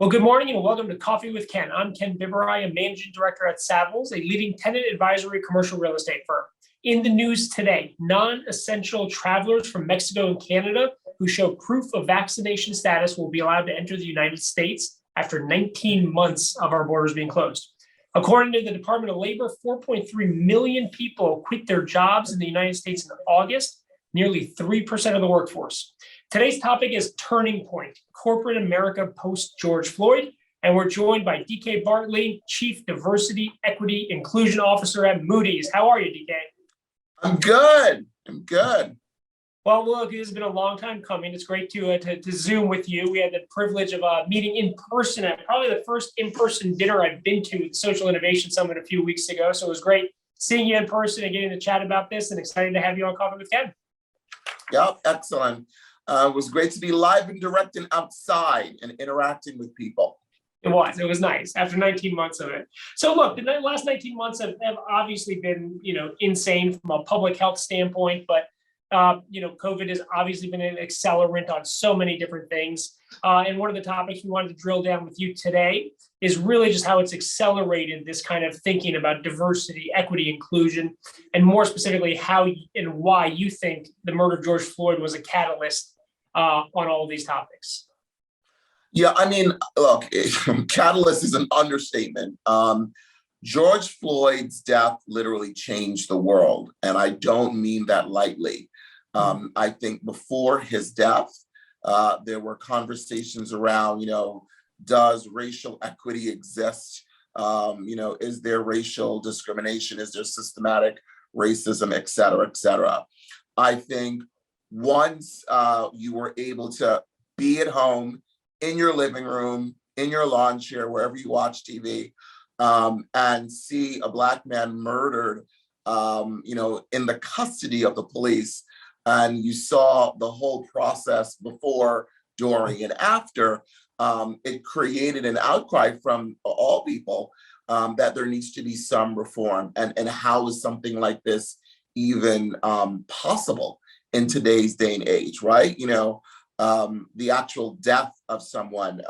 Well, good morning and welcome to Coffee with Ken. I'm Ken Biberaj, a managing director at Savills, a leading tenant advisory commercial real estate firm. In the news today, non-essential travelers from Mexico and Canada who show proof of vaccination status will be allowed to enter the United States after 19 months of our borders being closed. According to the Department of Labor, 4.3 million people quit their jobs in the United States in August, nearly 3% of the workforce. Today's topic is Turning Point, Corporate America post-George Floyd, and we're joined by DK Bartley, Chief Diversity, Equity, Inclusion Officer at Moody's. How are you, DK? I'm good. Well, look, it has been a long time coming. It's great to Zoom with you. We had the privilege of meeting in person at probably the first in-person dinner I've been to at the Social Innovation Summit a few weeks ago. So it was great seeing you in person and getting to chat about this, and excited to have you on Coffee with Ken. Yep, excellent. It was great to be live and direct and outside and interacting with people. It was nice after 19 months of it. So look, the last 19 months have obviously been, insane from a public health standpoint, but COVID has obviously been an accelerant on so many different things. And one of the topics we wanted to drill down with you today is really just how it's accelerated this kind of thinking about diversity, equity, inclusion, and more specifically, how and why you think the murder of George Floyd was a catalyst on all of these topics. Yeah, I mean, look, catalyst is an understatement. George Floyd's death literally changed the world, and I don't mean that lightly. I think before his death, there were conversations around, does racial equity exist? Is there racial discrimination? Is there systematic racism, et cetera, et cetera? I think once you were able to be at home, in your living room, in your lawn chair, wherever you watch TV, and see a Black man murdered, in the custody of the police, and you saw the whole process before, during, and after, it created an outcry from all people that there needs to be some reform. And how is something like this even possible in today's day and age, right? The actual death of someone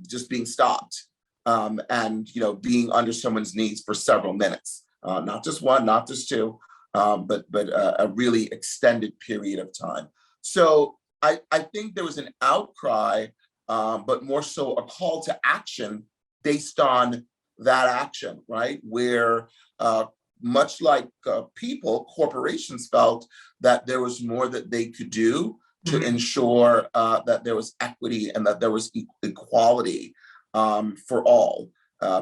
just being stopped and being under someone's knees for several minutes, not just one, not just two, but a really extended period of time. So I think there was an outcry, but more so a call to action based on that action, right? Where much like people, corporations felt that there was more that they could do to ensure that there was equity and that there was equality for all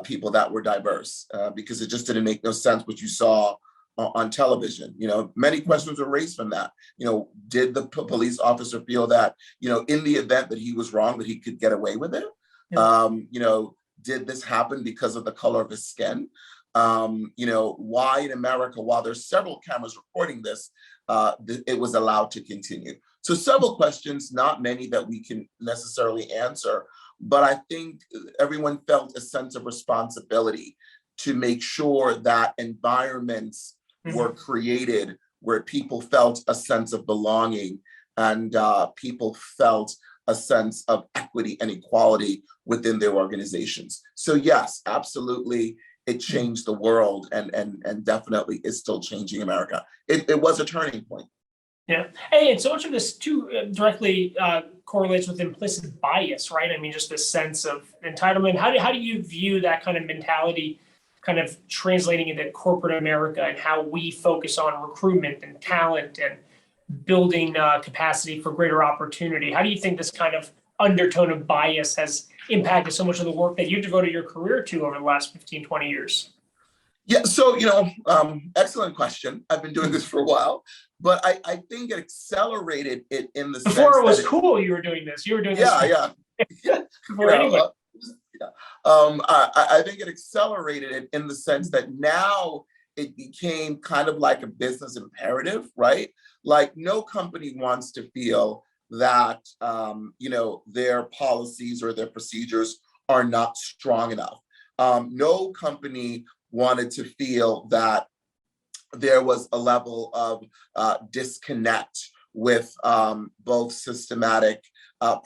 people that were diverse, because it just didn't make no sense what you saw on television. Many questions were raised from that. Did the police officer feel that, in the event that he was wrong, that he could get away with it? Yeah. Did this happen because of the color of his skin? Why in America, while there's several cameras recording this, it was allowed to continue? So several questions, not many that we can necessarily answer, but I think everyone felt a sense of responsibility to make sure that environments were created where people felt a sense of belonging and people felt a sense of equity and equality within their organizations. So yes, absolutely, it changed the world and definitely is still changing America. It was a turning point. Yeah. Hey, and so much of this too directly correlates with implicit bias, right? I mean, just this sense of entitlement. How do you view that kind of mentality kind of translating into corporate America and how we focus on recruitment and talent and building capacity for greater opportunity? How do you think this kind of undertone of bias has impacted so much of the work that you've devoted your career to over the last 15, 20 years? Yeah, so, excellent question. I've been doing this for a while, but I think it accelerated it in the sense before it was cool you were doing this. You were doing this. Yeah. Before anyone. I think it accelerated it in the sense that now it became kind of like a business imperative, right? Like no company wants to feel that, their policies or their procedures are not strong enough. No company wanted to feel that there was a level of disconnect with both systematic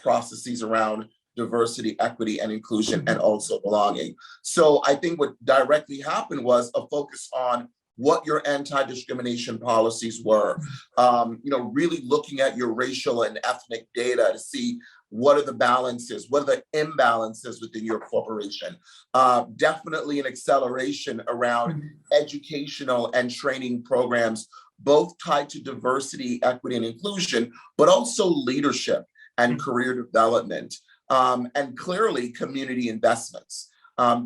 processes around diversity, equity, and inclusion, and also belonging. So I think what directly happened was a focus on what your anti-discrimination policies were, really looking at your racial and ethnic data to see what are the balances, what are the imbalances within your corporation. Definitely an acceleration around educational and training programs, both tied to diversity, equity, and inclusion, but also leadership and career development, and clearly community investments.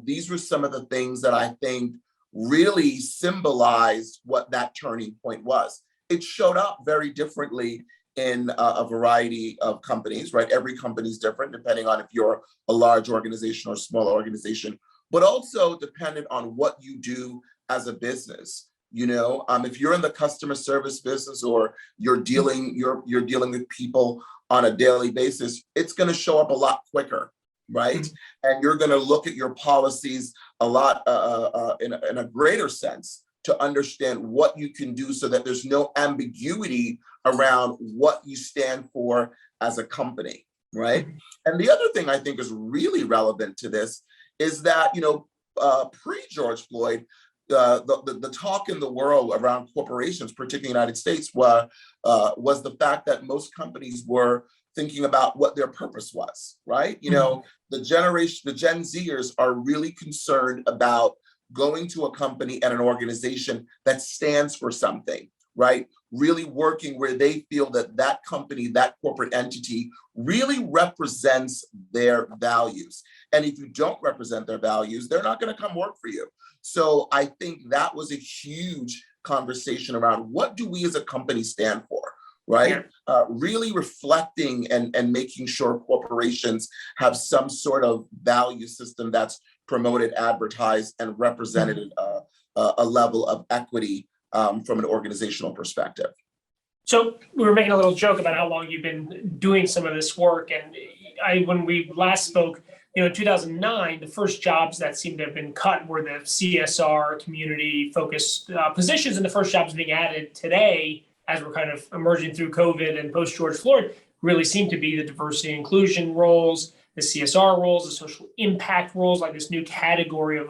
These were some of the things that I think really symbolized what that turning point was. It showed up very differently in a variety of companies, right? Every company is different depending on if you're a large organization or a small organization, but also dependent on what you do as a business. If you're in the customer service business or you're dealing with people on a daily basis, it's going to show up a lot quicker, right? And you're going to look at your policies a lot in a greater sense to understand what you can do so that there's no ambiguity around what you stand for as a company, right? And the other thing I think is really relevant to this is that, pre-George Floyd, the talk in the world around corporations, particularly in the United States, was the fact that most companies were thinking about what their purpose was, right? The Gen Zers are really concerned about going to a company and an organization that stands for something, right? Really working where they feel that that company, that corporate entity really represents their values. And if you don't represent their values, they're not going to come work for you. So I think that was a huge conversation around what do we as a company stand for, right? Really reflecting and making sure corporations have some sort of value system that's promoted, advertised, and represented a level of equity from an organizational perspective. So we were making a little joke about how long you've been doing some of this work. And when we last spoke, in 2009, the first jobs that seemed to have been cut were the CSR community-focused positions, and the first jobs being added today, as we're kind of emerging through COVID and post-George Floyd, really seem to be the diversity and inclusion roles, the CSR roles, the social impact roles, like this new category of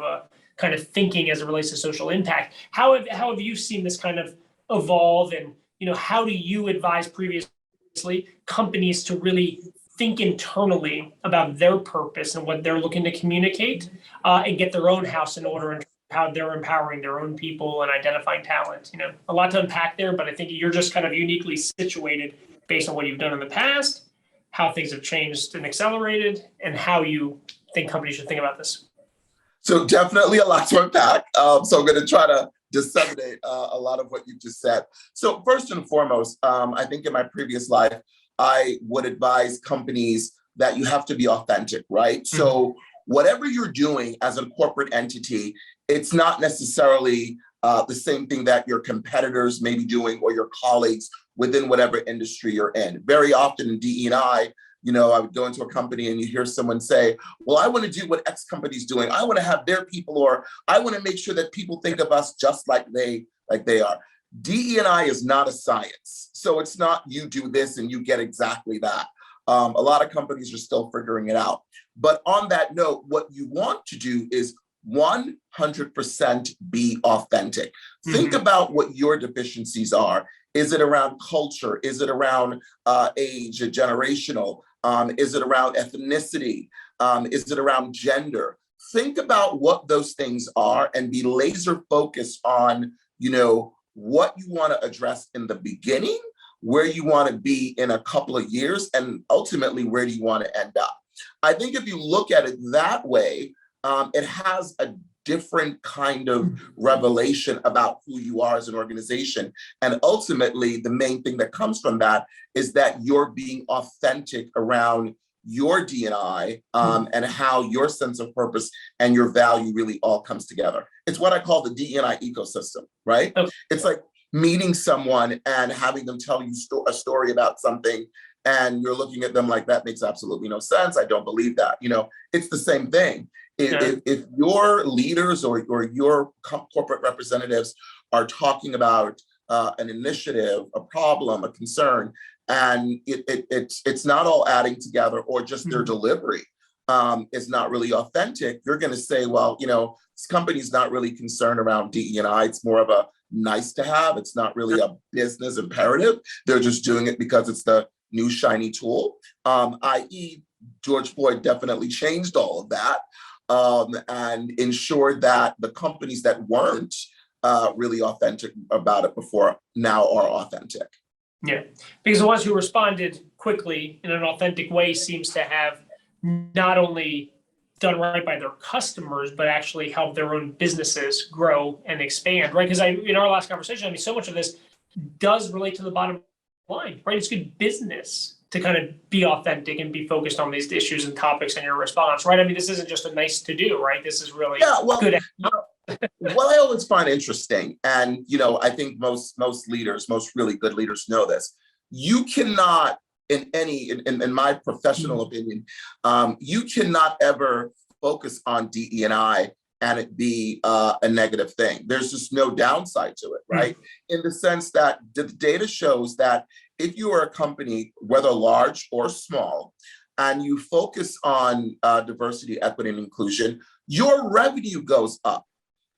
kind of thinking as it relates to social impact. How have you seen this kind of evolve, and how do you advise previously companies to really think internally about their purpose and what they're looking to communicate, and get their own house in order and how they're empowering their own people and identifying talent? A lot to unpack there, but I think you're just kind of uniquely situated based on what you've done in the past, how things have changed and accelerated, and how you think companies should think about this. So definitely a lot to unpack. So I'm going to try to disseminate a lot of what you just said. So first and foremost, I think in my previous life, I would advise companies that you have to be authentic, right? So whatever you're doing as a corporate entity, it's not necessarily the same thing that your competitors may be doing or your colleagues within whatever industry you're in. Very often in DE&I, I would go into a company and you hear someone say, well, I want to do what X company's doing. I want to have their people, or I want to make sure that people think of us just like they are. DE&I is not a science. So it's not you do this and you get exactly that. A lot of companies are still figuring it out. But on that note, what you want to do is 100% be authentic. Think about what your deficiencies are. Is it around culture? Is it around age, generational? Is it around ethnicity? Is it around gender? Think about what those things are and be laser focused on, what you want to address in the beginning, where you want to be in a couple of years, and ultimately, where do you want to end up? I think if you look at it that way, it has a different kind of revelation about who you are as an organization. And ultimately, the main thing that comes from that is that you're being authentic around your D&I, and how your sense of purpose and your value really all comes together. It's what I call the D&I ecosystem, right? Okay. It's like meeting someone and having them tell you a story about something, and you're looking at them like, that makes absolutely no sense. I don't believe that. It's the same thing. If your leaders or your corporate representatives are talking about an initiative, a problem, a concern, and it's not all adding together, or just their delivery is not really authentic, you're going to say, well, this company's not really concerned around DE&I. It's more of a nice to have. It's not really a business imperative. They're just doing it because it's the new shiny tool, i.e. George Floyd definitely changed all of that and ensured that the companies that weren't really authentic about it before now are authentic. Yeah, because the ones who responded quickly in an authentic way seems to have not only done right by their customers, but actually help their own businesses grow and expand, right? Because in our last conversation, I mean, so much of this does relate to the bottom line, right? It's good business to kind of be authentic and be focused on these issues and topics in your response, right? I mean, this isn't just a nice to do, right? This is really good. What I always find interesting, and I think most leaders, most really good leaders know this, you cannot, in my professional opinion, you cannot ever focus on DE&I and it be a negative thing. There's just no downside to it, right? In the sense that the data shows that if you are a company, whether large or small, and you focus on diversity, equity, and inclusion, your revenue goes up.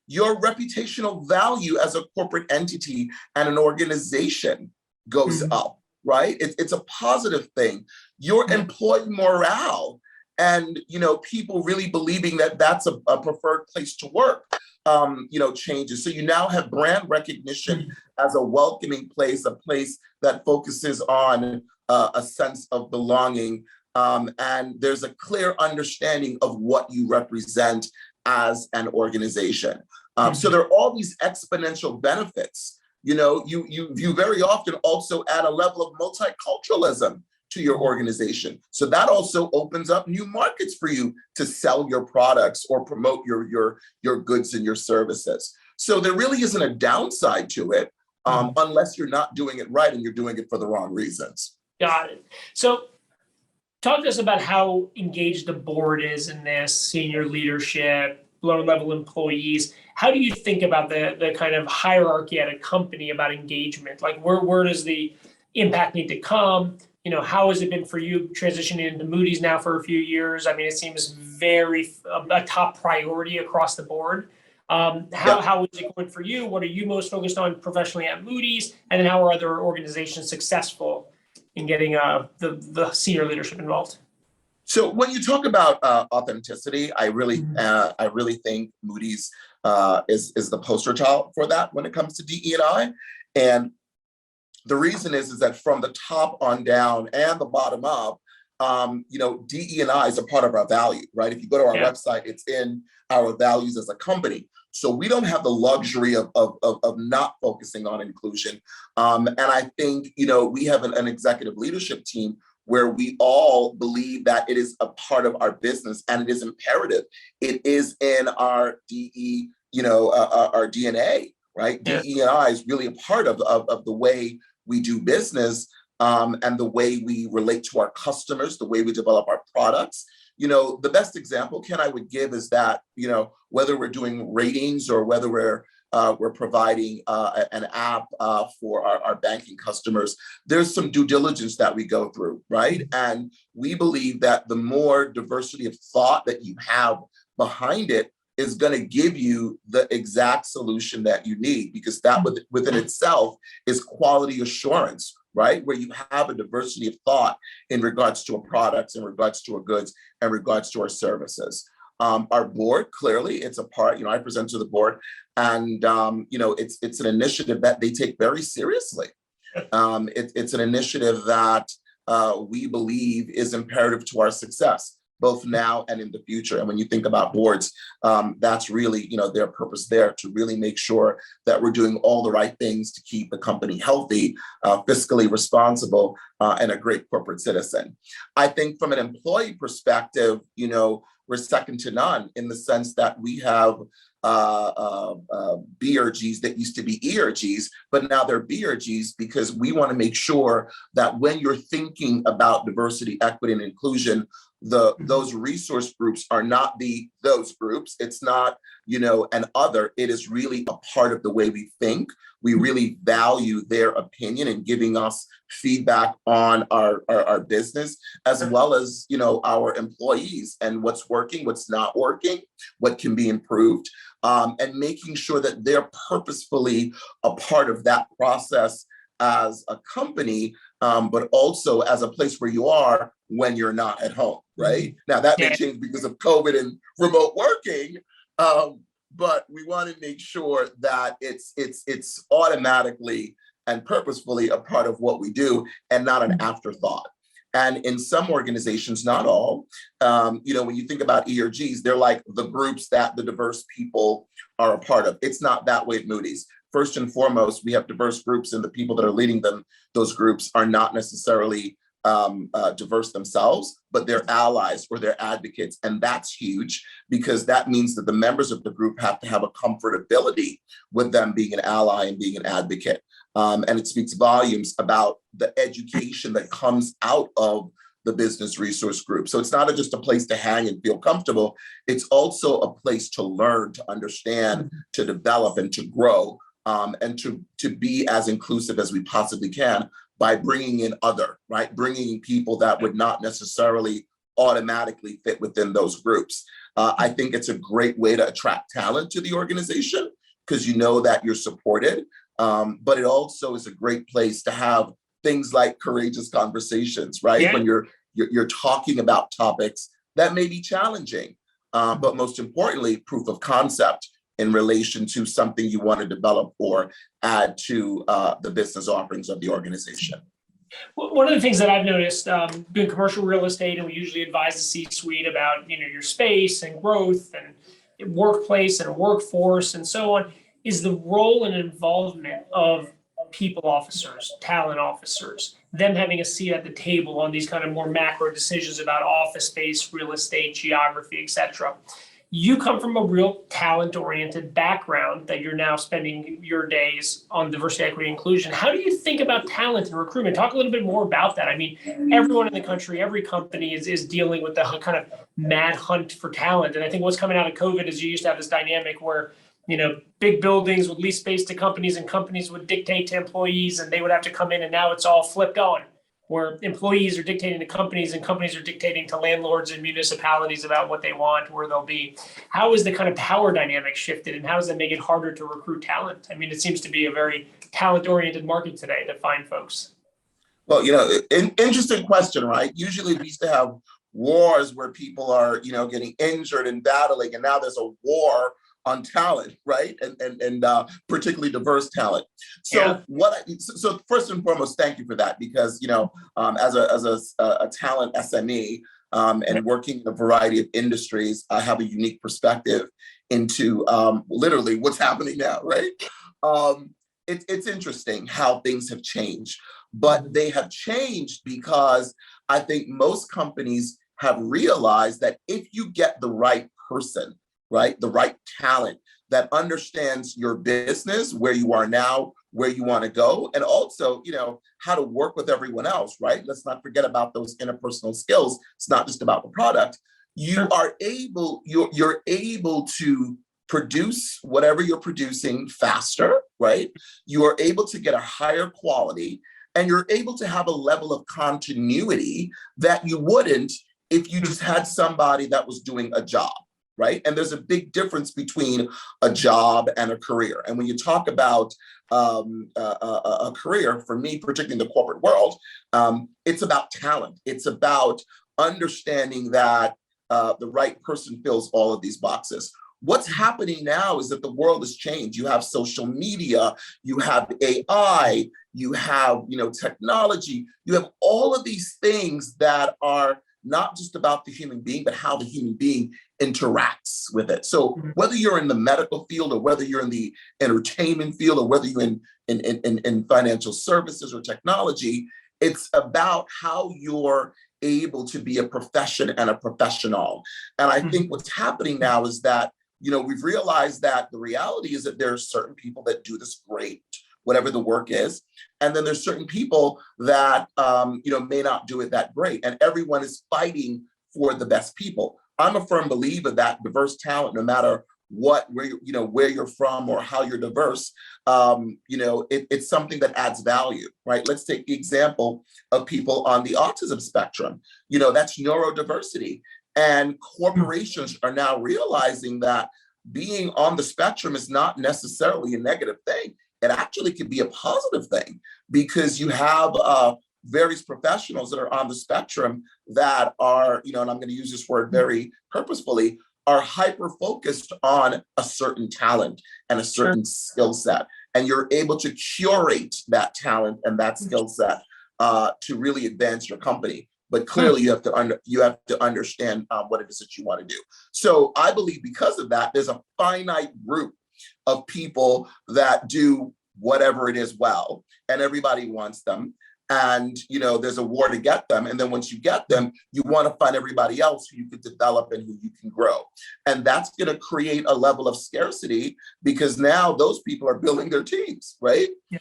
Your reputational value as a corporate entity and an organization goes up, right? It's a positive thing. Your employee morale and people really believing that that's a preferred place to work, changes. So you now have brand recognition as a welcoming place, a place that focuses on a sense of belonging, and there's a clear understanding of what you represent as an organization. So there are all these exponential benefits. You very often also add a level of multiculturalism to your organization. So that also opens up new markets for you to sell your products or promote your goods and your services. So there really isn't a downside to it unless you're not doing it right and you're doing it for the wrong reasons. Got it. So talk to us about how engaged the board is in this, senior leadership, lower level employees. How do you think about the kind of hierarchy at a company about engagement? Like where does the impact need to come? How has it been for you transitioning into Moody's now for a few years? I mean, it seems very a top priority across the board. How is it going for you? What are you most focused on professionally at Moody's? And then how are other organizations successful in getting the senior leadership involved? So when you talk about authenticity, I really think Moody's is the poster child for that when it comes to DE&I. And the reason is that from the top on down and the bottom up, DE&I is a part of our value, right? If you go to our website, it's in our values as a company. So we don't have the luxury of not focusing on inclusion. And I think, we have an executive leadership team where we all believe that it is a part of our business and it is imperative. It is in our our DNA, right? Yeah. DE&I is really a part of the way we do business and the way we relate to our customers, the way we develop our products. The best example, Ken, I would give is that, whether we're doing ratings or whether we're providing an app for our banking customers, there's some due diligence that we go through, right? And we believe that the more diversity of thought that you have behind it is going to give you the exact solution that you need, because that within itself is quality assurance, right? Where you have a diversity of thought in regards to a product, in regards to our goods, in regards to our services. Our board, clearly, it's a part, I present to the board, and, it's an initiative that they take very seriously. It's an initiative that we believe is imperative to our success, both now and in the future. And when you think about boards, that's really, their purpose there to really make sure that we're doing all the right things to keep the company healthy, fiscally responsible, and a great corporate citizen. I think from an employee perspective, we're second to none in the sense that we have BRGs that used to be ERGs, but now they're BRGs because we want to make sure that when you're thinking about diversity, equity, and inclusion, those resource groups are not those groups. It's not, an other. It is really a part of the way we think. We really value their opinion and giving us feedback on our business, as well as, our employees and what's working, what's not working, what can be improved, and making sure that they're purposefully a part of that process as a company, but also as a place where you are when you're not at home, right? Now that may change because of COVID and remote working, but we want to make sure that it's automatically and purposefully a part of what we do and not an afterthought. And in some organizations, not all, when you think about ERGs, they're like the groups that the diverse people are a part of. It's not that way at Moody's. First and foremost, we have diverse groups, and the people that are leading them, those groups are not necessarily diverse themselves, but they're allies or they're advocates. And that's huge, because that means that the members of the group have to have a comfortability with them being an ally and being an advocate. And it speaks volumes about the education that comes out of the business resource group. So it's not just a place to hang and feel comfortable. It's also a place to learn, to understand, to develop, and to grow, and to be as inclusive as we possibly can by bringing in bringing in people that would not necessarily automatically fit within those groups. I think it's a great way to attract talent to the organization, because you know that you're supported. But it also is a great place to have things like courageous conversations, right? Yeah. When you're talking about topics that may be challenging, but most importantly, proof of concept in relation to something you want to develop or add to the business offerings of the organization. One of the things that I've noticed, doing commercial real estate, and we usually advise the C-suite about your space and growth and workplace and workforce and so on, is the role and involvement of people officers, talent officers, them having a seat at the table on these kind of more macro decisions about office space, real estate, geography, et cetera. You come from a real talent-oriented background that you're now spending your days on diversity, equity, inclusion. How do you think about talent and recruitment? Talk a little bit more about that. I mean, everyone in the country, every company is dealing with the kind of mad hunt for talent. And I think what's coming out of COVID is you used to have this dynamic where, big buildings would lease space to companies and companies would dictate to employees and they would have to come in, and now it's all flipped on, where employees are dictating to companies and companies are dictating to landlords and municipalities about what they want, where they'll be. How is the kind of power dynamic shifted, and how does that make it harder to recruit talent? I mean, it seems to be a very talent-oriented market today to find folks. Well, interesting question, right? Usually we used to have wars where people are, getting injured and battling, and now there's a war on talent, right? And particularly diverse talent. So so first and foremost, thank you for that, because as a talent SME and working in a variety of industries, I have a unique perspective into literally what's happening now, right? It's interesting how things have changed, but they have changed because I think most companies have realized that if you get the right person, right, the right talent that understands your business, where you are now, where you want to go, and also, how to work with everyone else, right? Let's not forget about those interpersonal skills. It's not just about the product. You're able to produce whatever you're producing faster, right? You are able to get a higher quality, and you're able to have a level of continuity that you wouldn't if you just had somebody that was doing a job, right? And there's a big difference between a job and a career. And when you talk about a career, for me, particularly in the corporate world, it's about talent. It's about understanding that the right person fills all of these boxes. What's happening now is that the world has changed. You have social media, you have AI, you have technology, you have all of these things that are not just about the human being, but how the human being interacts with it. So whether you're in the medical field, or whether you're in the entertainment field, or whether you're in financial services or technology, it's about how you're able to be a profession and a professional. And I think what's happening now is that, we've realized that the reality is that there are certain people that do this great, whatever the work is. And then there's certain people that, may not do it that great. And everyone is fighting for the best people. I'm a firm believer that diverse talent, no matter where you're from or how you're diverse, it's something that adds value, right? Let's take the example of people on the autism spectrum. That's neurodiversity. And corporations are now realizing that being on the spectrum is not necessarily a negative thing. It actually could be a positive thing, because you have various professionals that are on the spectrum that are, and I'm going to use this word very purposefully, are hyper-focused on a certain talent and a certain skill set. And you're able to curate that talent and that skill set to really advance your company. But clearly you have to understand what it is that you want to do. So I believe because of that, there's a finite group of people that do whatever it is well, and everybody wants them. And there's a war to get them. And then once you get them, you want to find everybody else who you can develop and who you can grow. And that's going to create a level of scarcity, because now those people are building their teams, right? Yeah.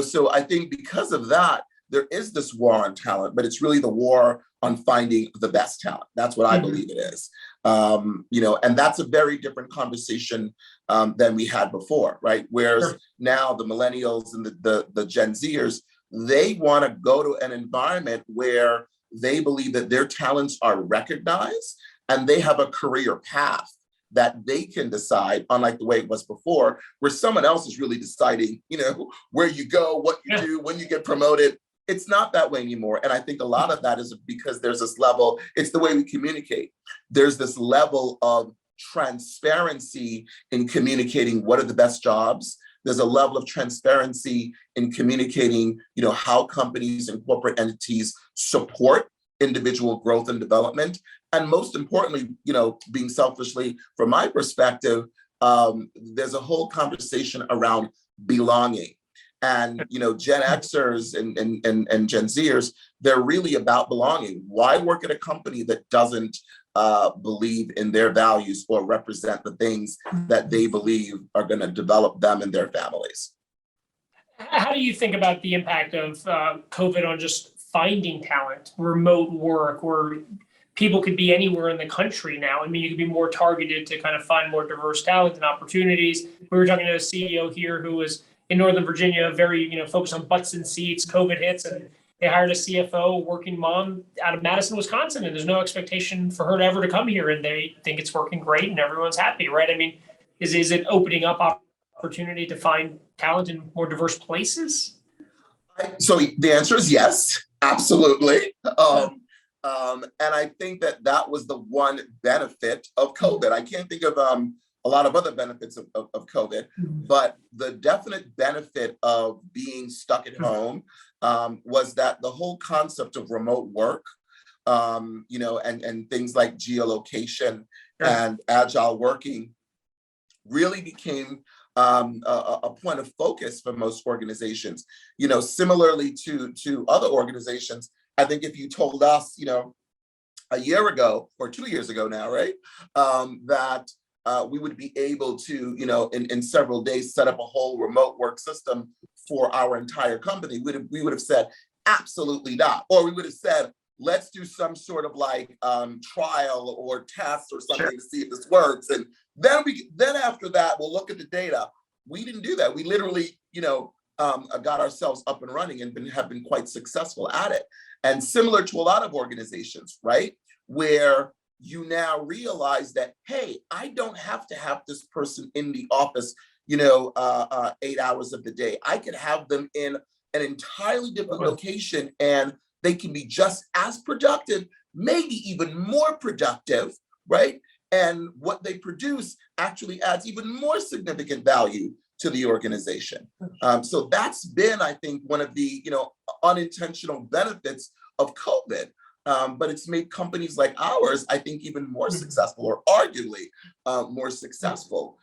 So I think because of that, there is this war on talent, but it's really the war on finding the best talent. That's what I believe it is. And that's a very different conversation than we had before, right? Whereas now the millennials and the Gen Zers, they want to go to an environment where they believe that their talents are recognized and they have a career path that they can decide, unlike the way it was before, where someone else is really deciding, where you go, what you do, when you get promoted. It's not that way anymore. And I think a lot of that is because there's this level, it's the way we communicate. There's this level of transparency in communicating what are the best jobs. There's a level of transparency in communicating, how companies and corporate entities support individual growth and development. And most importantly, being selfishly, from my perspective, there's a whole conversation around belonging. And, Gen Xers and Gen Zers, they're really about belonging. Why work at a company that doesn't believe in their values or represent the things that they believe are going to develop them and their families? How do you think about the impact of COVID on just finding talent, remote work, where people could be anywhere in the country now? I mean, you could be more targeted to kind of find more diverse talent and opportunities. We were talking to a CEO here who was in Northern Virginia, very focused on butts and seats. COVID hits, and they hired a CFO, working mom out of Madison, Wisconsin, and there's no expectation for her ever to come here, and they think it's working great, and everyone's happy, right? I mean, is it opening up opportunity to find talent in more diverse places? So the answer is yes, absolutely. And I think that was the one benefit of COVID. I can't think of a lot of other benefits of COVID, but the definite benefit of being stuck at home was that the whole concept of remote work, and things like geolocation and agile working really became a point of focus for most organizations. Similarly to other organizations, I think if you told us, a year ago or 2 years ago now, right, that we would be able to, in several days, set up a whole remote work system for our entire company, we would have said, absolutely not. Or we would have said, let's do some sort of trial or test or something to see if this works. And then after that, we'll look at the data. We didn't do that. We literally, got ourselves up and running and have been quite successful at it. And similar to a lot of organizations, right, where you now realize that, hey, I don't have to have this person in the office, 8 hours of the day. I could have them in an entirely different location, and they can be just as productive, maybe even more productive, right? And what they produce actually adds even more significant value to the organization. So that's been, I think, one of the unintentional benefits of COVID. But it's made companies like ours, I think, even more successful, or arguably more successful,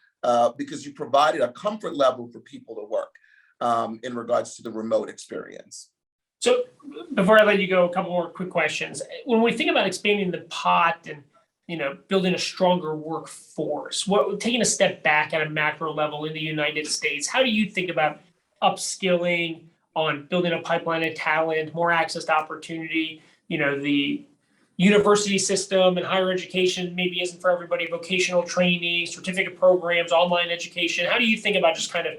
because you provided a comfort level for people to work in regards to the remote experience. So before I let you go, a couple more quick questions. When we think about expanding the pot and building a stronger workforce, taking a step back at a macro level in the United States, how do you think about upskilling, on building a pipeline of talent, more access to opportunity, the university system and higher education maybe isn't for everybody, vocational training, certificate programs, online education. How do you think about just kind of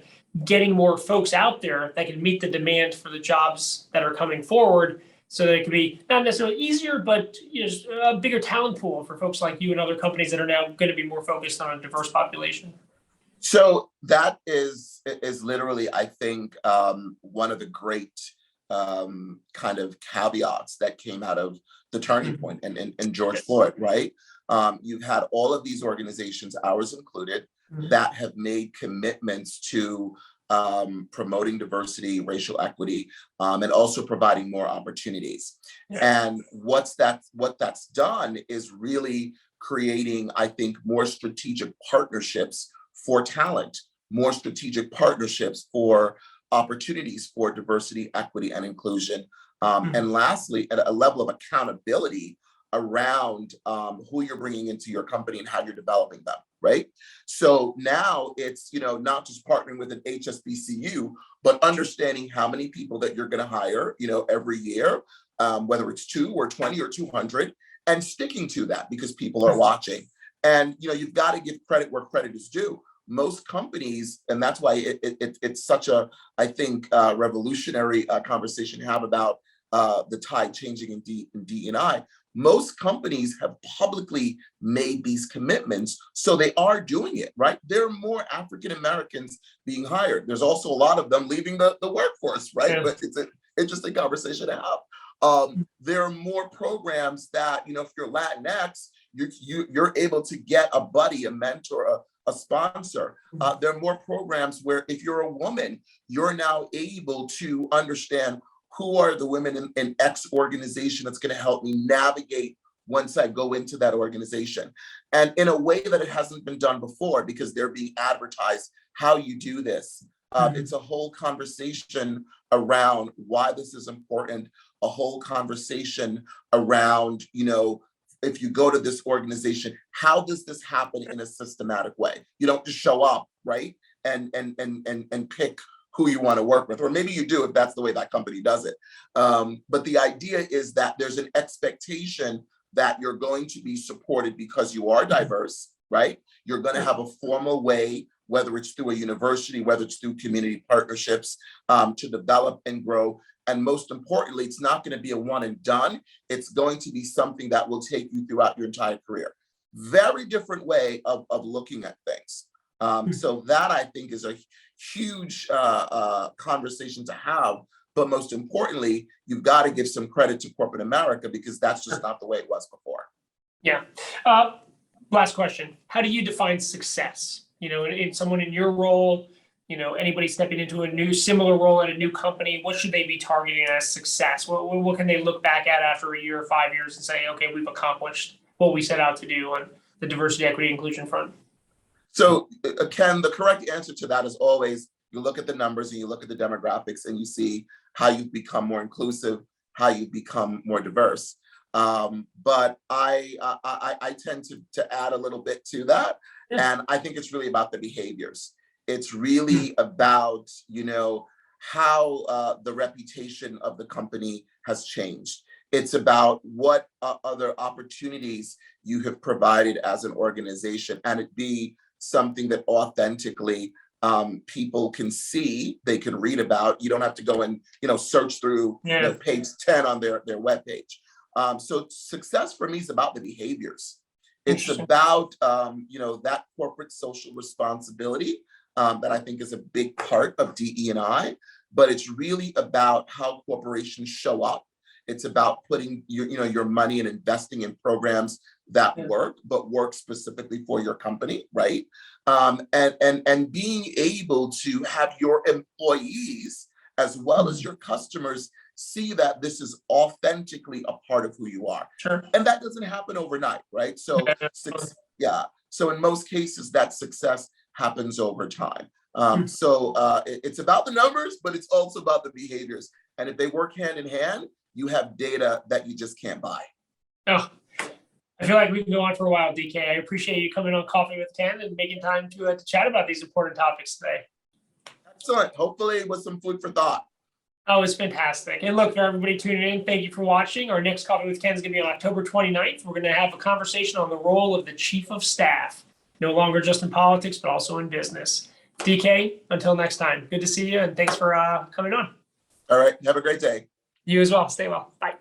getting more folks out there that can meet the demand for the jobs that are coming forward so that it can be not necessarily easier, but just a bigger talent pool for folks like you and other companies that are now going to be more focused on a diverse population? So that is literally, I think, one of the great kind of caveats that came out of the turning point and George Floyd, right? You've had all of these organizations, ours included, that have made commitments to promoting diversity, racial equity, and also providing more opportunities. And what that's done is really creating, I think, more strategic partnerships for talent, more strategic partnerships for opportunities for diversity, equity, and inclusion. And lastly, at a level of accountability around who you're bringing into your company and how you're developing them, right? So now it's, not just partnering with an HSBCU, but understanding how many people that you're going to hire, every year, whether it's 2 or 20 or 200, and sticking to that because people are watching. And, you've got to give credit where credit is due. Most companies, and that's why it's such a, I think, revolutionary conversation to have about the tide changing in DEI. Most companies have publicly made these commitments, so they are doing it, right? There are more African Americans being hired. There's also a lot of them leaving the workforce, right? But it's an interesting conversation to have. There are more programs that, if you're Latinx, you're able to get a buddy, a mentor, a sponsor. There are more programs where if you're a woman, you're now able to understand who are the women in X organization that's going to help me navigate once I go into that organization. And in a way that it hasn't been done before, because they're being advertised how you do this. It's a whole conversation around why this is important, a whole conversation around, if you go to this organization, how does this happen in a systematic way? You don't just show up, right? And pick who you want to work with, or maybe you do if that's the way that company does it. But the idea is that there's an expectation that you're going to be supported because you are diverse, right? You're going to have a formal way, whether it's through a university, whether it's through community partnerships, to develop and grow. And most importantly, it's not going to be a one and done. It's going to be something that will take you throughout your entire career. Very different way of looking at things. So that, I think, is a huge conversation to have. But most importantly, you've got to give some credit to corporate America, because that's just not the way it was before. Yeah. Last question. How do you define success? In someone in your role, anybody stepping into a new similar role at a new company, what should they be targeting as success? What can they look back at after a year or 5 years and say, okay, we've accomplished what we set out to do on the diversity, equity, inclusion front? So Ken, the correct answer to that is always, you look at the numbers and you look at the demographics and you see how you've become more inclusive, how you've become more diverse. But I tend to add a little bit to that. And I think it's really about the behaviors. It's really about, how the reputation of the company has changed. It's about what other opportunities you have provided as an organization, and it be something that authentically people can see, they can read about. You don't have to go and search through page 10 on their webpage. So success for me is about the behaviors. It's about that corporate social responsibility that I think is a big part of DE&I, but it's really about how corporations show up. It's about putting your money and investing in programs that work, but work specifically for your company, right? And being able to have your employees as well as your customers see that this is authentically a part of who you are. Sure. And that doesn't happen overnight, right? So so in most cases, that success happens over time. It's about the numbers, but it's also about the behaviors. And if they work hand in hand, you have data that you just can't buy. Oh, I feel like we can go on for a while, DK. I appreciate you coming on Coffee with Ken and making time to chat about these important topics today. Excellent. Hopefully it was some food for thought. Oh, it's fantastic. And look, for everybody tuning in, thank you for watching. Our next Coffee with Ken is going to be on October 29th. We're going to have a conversation on the role of the chief of staff, no longer just in politics, but also in business. DK, until next time, good to see you, and thanks for coming on. All right. Have a great day. You as well. Stay well. Bye.